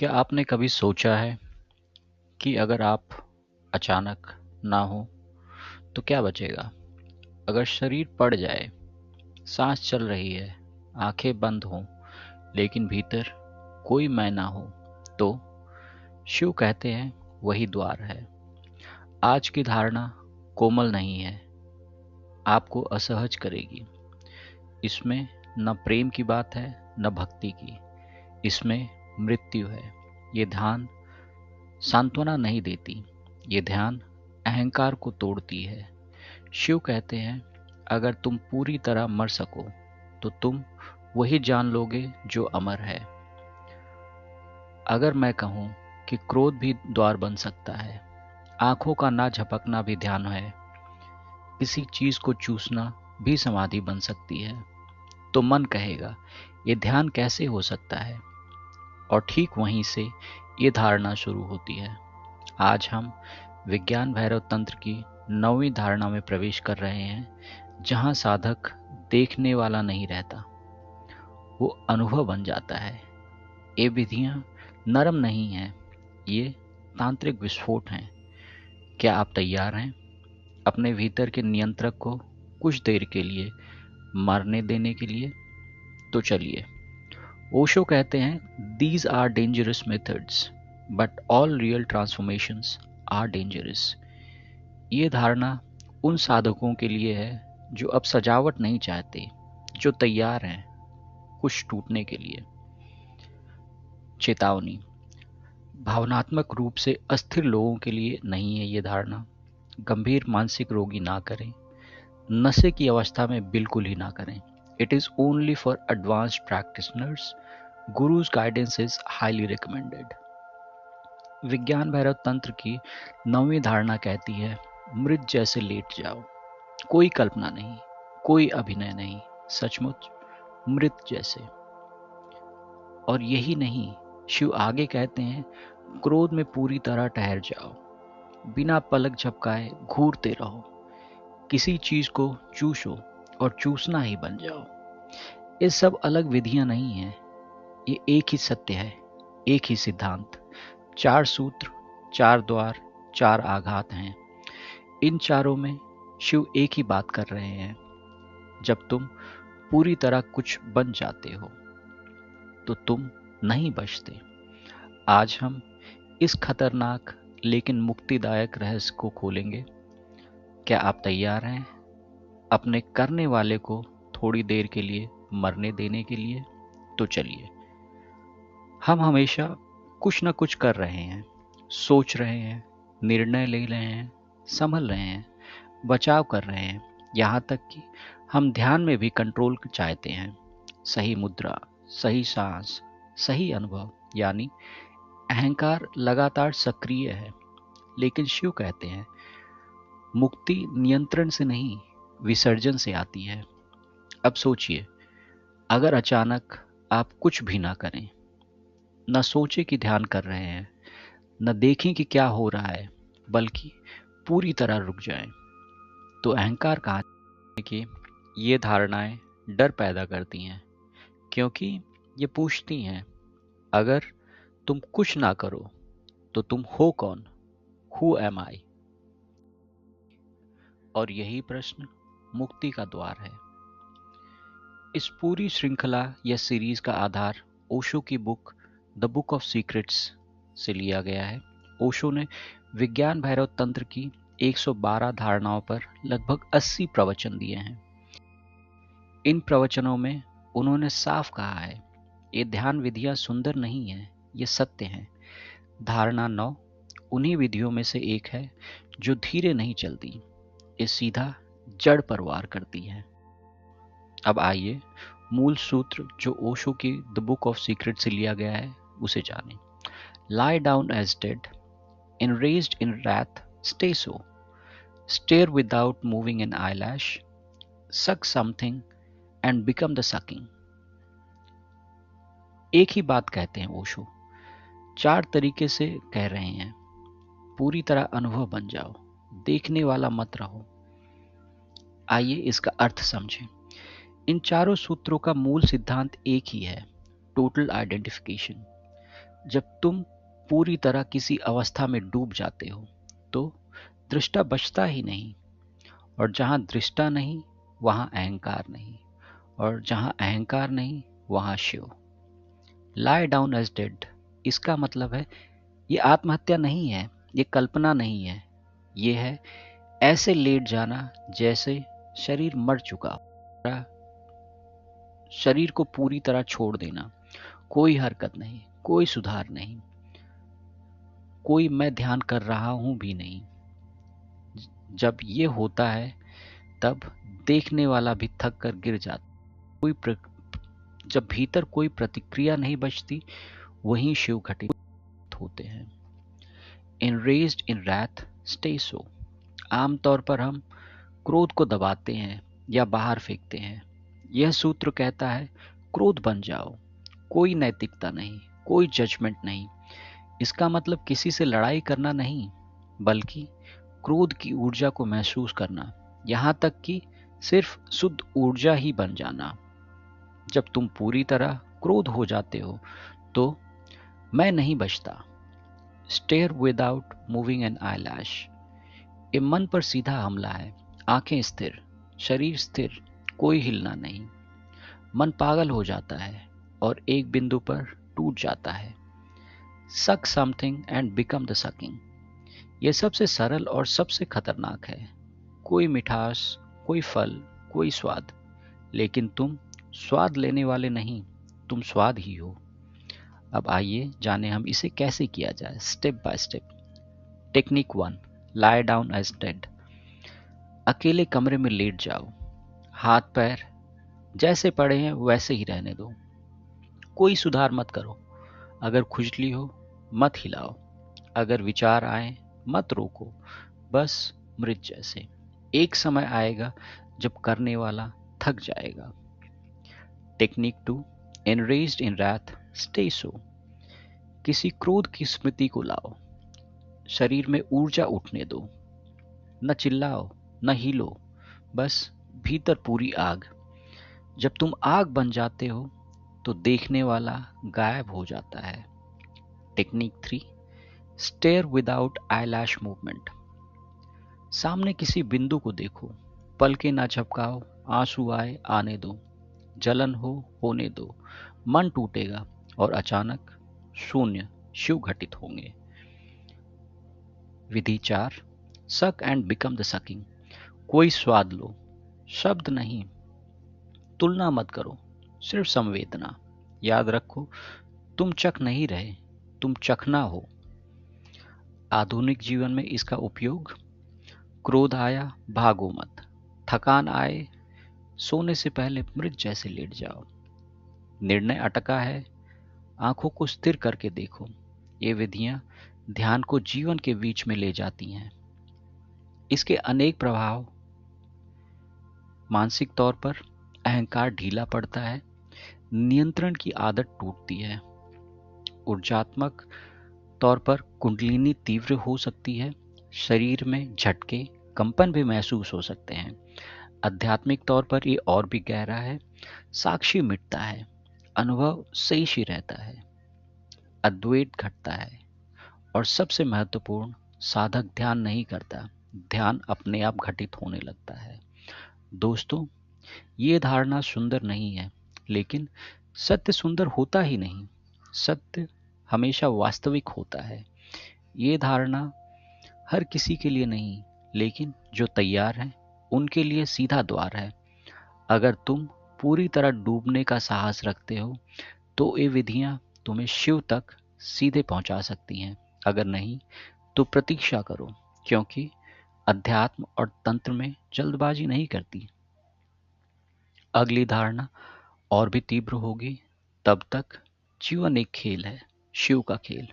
क्या आपने कभी सोचा है कि अगर आप अचानक ना हो तो क्या बचेगा? अगर शरीर पड़ जाए, सांस चल रही है, आंखें बंद हों, लेकिन भीतर कोई मैं ना हो, तो शिव कहते हैं वही द्वार है। आज की धारणा कोमल नहीं है, आपको असहज करेगी। इसमें न प्रेम की बात है, न भक्ति की। इसमें मृत्यु है। ये ध्यान सांत्वना नहीं देती, ये ध्यान अहंकार को तोड़ती है। शिव कहते हैं अगर तुम पूरी तरह मर सको तो तुम वही जान लोगे जो अमर है। अगर मैं कहूं कि क्रोध भी द्वार बन सकता है, आंखों का ना झपकना भी ध्यान है, किसी चीज को चूसना भी समाधि बन सकती है, तो मन कहेगा ये ध्यान कैसे हो सकता है। और ठीक वहीं से ये धारणा शुरू होती है। आज हम विज्ञान भैरव तंत्र की 9वीं धारणा में प्रवेश कर रहे हैं, जहां साधक देखने वाला नहीं रहता, वो अनुभव बन जाता है। ये विधियां नरम नहीं हैं, ये तांत्रिक विस्फोट हैं। क्या आप तैयार हैं अपने भीतर के नियंत्रक को कुछ देर के लिए मरने देने के लिए? तो चलिए। ओशो कहते हैं these are dangerous methods but all real transformations are dangerous. ये धारणा उन साधकों के लिए है जो अब सजावट नहीं चाहते, जो तैयार हैं कुछ टूटने के लिए। चेतावनी, भावनात्मक रूप से अस्थिर लोगों के लिए नहीं है ये धारणा। गंभीर मानसिक रोगी ना करें, नशे की अवस्था में बिल्कुल ही ना करें। It is only for advanced practitioners. Guru's guidance is highly recommended. Vigyan Bhairav तंत्र की 9वीं धारणा कहती है मृत जैसे लेट जाओ। कोई कल्पना नहीं, कोई अभिनय नहीं, सचमुच मृत जैसे। और यही नहीं, शिव आगे कहते हैं क्रोध में पूरी तरह ठहर जाओ, बिना पलक झपकाए घूरते रहो, किसी चीज को चूसो और चूसना ही बन जाओ। ये सब अलग विधियां नहीं हैं, ये एक ही सत्य है, एक ही सिद्धांत। 4 सूत्र, 4 द्वार, 4 आघात हैं। इन चारों में शिव एक ही बात कर रहे हैं, जब तुम पूरी तरह कुछ बन जाते हो तो तुम नहीं बचते। आज हम इस खतरनाक लेकिन मुक्तिदायक रहस्य को खोलेंगे। क्या आप तैयार हैं अपने करने वाले को थोड़ी देर के लिए मरने देने के लिए? तो चलिए। हम हमेशा कुछ न कुछ कर रहे हैं, सोच रहे हैं, निर्णय ले रहे हैं, संभल रहे हैं, बचाव कर रहे हैं, यहाँ तक कि हम ध्यान में भी कंट्रोल चाहते हैं। सही मुद्रा, सही सांस, सही अनुभव, यानी अहंकार लगातार सक्रिय है। लेकिन शिव कहते हैं मुक्ति नियंत्रण से नहीं, विसर्जन से आती है। अब सोचिए, अगर अचानक आप कुछ भी ना करें, न सोचे कि ध्यान कर रहे हैं, न देखें कि क्या हो रहा है, बल्कि पूरी तरह रुक जाएं, तो अहंकार कहाँ है कि ये धारणाएं डर पैदा करती हैं, क्योंकि ये पूछती हैं अगर तुम कुछ ना करो तो तुम हो कौन? हु एम आई? और यही प्रश्न मुक्ति का द्वार है। इस पूरी श्रृंखला या सीरीज का आधार ओशो की book the book of secrets से लिया गया है। ओशो ने विज्ञान भैरव तंत्र की 112 धारणाओं पर लगभग 80 प्रवचन दिए हैं। इन प्रवचनों में उन्होंने साफ कहा है ये ध्यान विधियां सुंदर नहीं हैं, ये सत्य हैं। धारणा 9 उन्हीं विधियों में से एक है जो धीरे नहीं चलती, ये सीधा जड़ पर वार करती है। अब आइए मूल सूत्र जो ओशो की द बुक ऑफ सीक्रेट से लिया गया है उसे जानें। lie down as dead, enraged in wrath, stay so, stare without moving an eyelash, suck something and become the sucking। एक ही बात कहते हैं ओशो, 4 तरीके से कह रहे हैं। पूरी तरह अनुभव बन जाओ, देखने वाला मत रहो। आइए इसका अर्थ समझें। इन चारों सूत्रों का मूल सिद्धांत एक ही है, टोटल आइडेंटिफिकेशन। जब तुम पूरी तरह किसी अवस्था में डूब जाते हो तो दृष्टा बचता ही नहीं, और जहां दृष्टा नहीं वहां अहंकार नहीं, और जहां अहंकार नहीं वहां Shiva. Lie down as dead, इसका मतलब है ये आत्महत्या नहीं है, ये कल्पना नहीं है, ये है ऐसे लेट जाना जैसे शरीर मर चुका हो। शरीर को पूरी तरह छोड़ देना, कोई हरकत नहीं, कोई सुधार नहीं, कोई मैं ध्यान कर रहा हूं भी नहीं। जब ये होता है तब देखने वाला भी थक कर गिर जाता। जब भीतर कोई प्रतिक्रिया नहीं बचती, वहीं शिव घटित होते हैं। Enraged in wrath, stay so। आमतौर पर हम क्रोध को दबाते हैं या बाहर फेंकते हैं। यह सूत्र कहता है क्रोध बन जाओ, कोई नैतिकता नहीं, कोई जजमेंट नहीं। इसका मतलब किसी से लड़ाई करना नहीं, बल्कि क्रोध की ऊर्जा को महसूस करना, यहां तक कि सिर्फ शुद्ध ऊर्जा ही बन जाना। जब तुम पूरी तरह क्रोध हो जाते हो तो मैं नहीं बचता। Stare without moving an eyelash. ये मन पर सीधा हमला है, आंखें स्थिर, शरीर स्थिर, कोई हिलना नहीं। मन पागल हो जाता है और एक बिंदु पर टूट जाता है। सक something and become the sucking. यह सबसे सरल और सबसे खतरनाक है। कोई मिठास, कोई फल, कोई स्वाद, लेकिन तुम स्वाद लेने वाले नहीं, तुम स्वाद ही हो। अब आइए जाने हम इसे कैसे किया जाए, step by step. Technique 1, lie down as dead. अकेले कमरे में लेट जाओ, हाथ पैर जैसे पड़े हैं वैसे ही रहने दो, कोई सुधार मत करो। अगर खुजली हो मत हिलाओ, अगर विचार आए मत रोको, बस मृत जैसे। एक समय आएगा जब करने वाला थक जाएगा। टेक्निक 2, एनरेज्ड इन wrath, स्टे सो। किसी क्रोध की स्मृति को लाओ, शरीर में ऊर्जा उठने दो। न चिल्लाओ, न हिलो, बस भीतर पूरी आग। जब तुम आग बन जाते हो तो देखने वाला गायब हो जाता है। Technique 3, stare without eyelash movement. सामने किसी बिंदु को देखो, पलकें ना झपकाओ, आंसू आए आने दो, जलन हो होने दो। मन टूटेगा और अचानक शून्य शिव घटित होंगे। विधि 4, सक एंड बिकम द सकिंग। कोई स्वाद लो, शब्द नहीं, तुलना मत करो, सिर्फ संवेदना। याद रखो तुम चख नहीं रहे, तुम चखना हो। आधुनिक जीवन में इसका उपयोग, क्रोध आया भागो मत, थकान आए सोने से पहले मृत जैसे लेट जाओ, निर्णय अटका है आंखों को स्थिर करके देखो। ये विधियां ध्यान को जीवन के बीच में ले जाती हैं। इसके अनेक प्रभाव। मानसिक तौर पर अहंकार ढीला पड़ता है, नियंत्रण की आदत टूटती है। ऊर्जात्मक तौर पर कुंडलिनी तीव्र हो सकती है, शरीर में झटके कंपन भी महसूस हो सकते हैं। आध्यात्मिक तौर पर ये और भी गहरा है, साक्षी मिटता है, अनुभव शेष ही रहता है, अद्वैत घटता है, और सबसे महत्वपूर्ण, साधक ध्यान नहीं करता, ध्यान अपने आप घटित होने लगता है। दोस्तों, ये धारणा सुंदर नहीं है, लेकिन सत्य सुंदर होता ही नहीं, सत्य हमेशा वास्तविक होता है। ये धारणा हर किसी के लिए नहीं, लेकिन जो तैयार हैं उनके लिए सीधा द्वार है। अगर तुम पूरी तरह डूबने का साहस रखते हो तो ये विधियां तुम्हें शिव तक सीधे पहुंचा सकती हैं। अगर नहीं तो प्रतीक्षा करो, क्योंकि अध्यात्म और तंत्र में जल्दबाजी नहीं करती। अगली धारणा और भी तीव्र होगी। तब तक जीवन एक खेल है, शिव का खेल।